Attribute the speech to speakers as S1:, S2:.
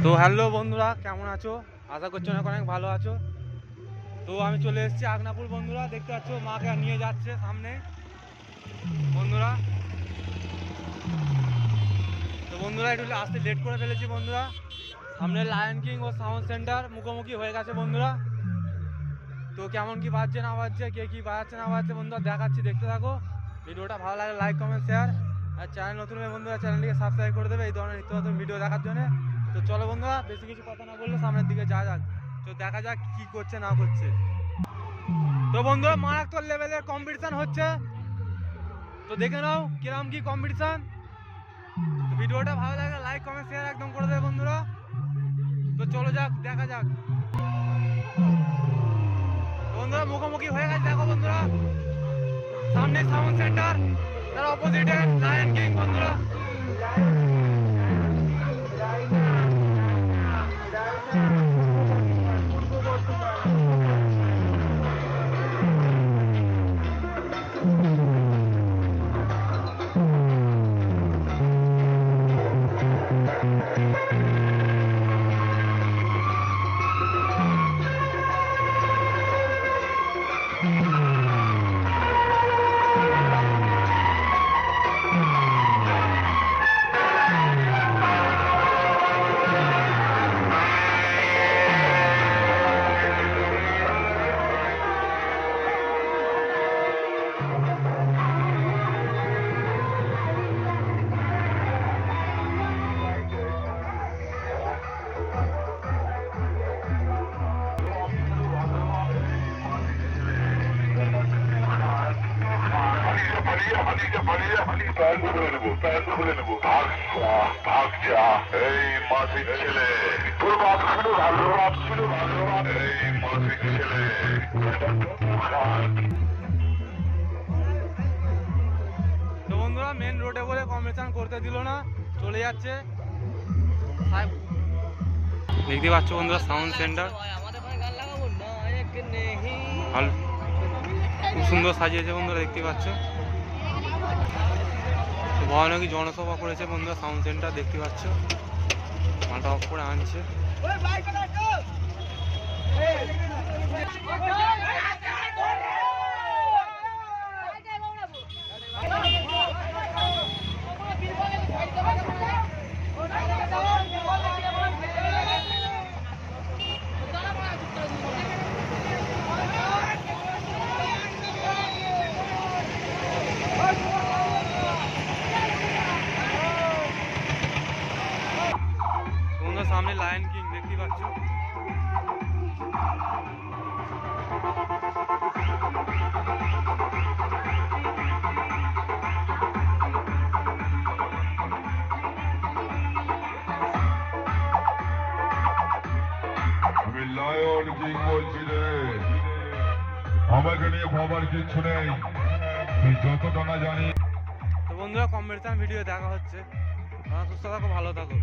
S1: তো হ্যালো বন্ধুরা, কেমন আছো? আশা করছি অনেক অনেক ভালো আছো। তো আমি চলে এসেছি আগনাপুর বন্ধুরা, দেখতে পাচ্ছ মাকে নিয়ে যাচ্ছে সামনে বন্ধুরা। তো বন্ধুরা একটু আসতে লেট করে ফেলেছি বন্ধুরা। সামনে লায়ন কিং ও সাউন্ড সেন্টার মুখোমুখি হয়ে গেছে বন্ধুরা। তো কেমন কি বাজছে না বাজছে, কে কি বাজাচ্ছে না বাজছে বন্ধুরা দেখাচ্ছি, দেখতে থাকো। ভিডিওটা ভালো লাগে লাইক কমেন্ট শেয়ার, আর চ্যানেল নতুন হয়ে বন্ধুরা চ্যানেলটিকে সাবস্ক্রাইব করে দেবে এই ধরনের নিত্য নতুন ভিডিও দেখার জন্য। তো চলো বন্ধুরা, বেশি কিছু কথা না বললে সামনের দিকে যাওয়া যাক। তো দেখা যাক কি করছে না করছে। তো বন্ধুরা মারাত্মক লেভেলের কম্পিটিশন হচ্ছে, তো দেখে নাও কিরম কি কম্পিটিশন। তো ভিডিওটা ভালো লাগলে লাইক কমেন্ট শেয়ার একদম করে দেবে বন্ধুরা। তো চলো যাক, দেখা যাক। বন্ধুরা মুখোমুখি হয়ে গেছে দেখো বন্ধুরা, সামনে সাউন্ড সেন্টার, তার অপোজিটে লায়ন কিং বন্ধুরা।
S2: এই মাসিক ছেলে তোর বাপ ছিল ভালো, বাপ ছিল ভালো, এই মাসিক ছেলে।
S1: তো বন্ধুরা মেন রোডে বলে কম্পিটিশন করতে দিল না, চলে যাচ্ছে। দেখতে পাচ্ছ বন্ধুরা সাউন্ড সেন্টার খুব সুন্দর সাজিয়েছে বন্ধুরা, দেখতে পাচ্ছ। তো ভয়ানকই জনসভা করেছে বন্ধুরা সাউন্ড সেন্টার, দেখতে পাচ্ছ মালটা অফ করে আনছে। সামনে লায়ন কিং দেখতে পাচ্ছ।
S2: আমি লায়ন কিং বলছি রে, আমাকে নিয়ে ভাবার কিচ্ছু নেই, তুই যতটা না জানি।
S1: তো বন্ধুরা কম্পিটিশন ভিডিও দেখা হচ্ছে, সুস্থ থাকো, ভালো থাকো।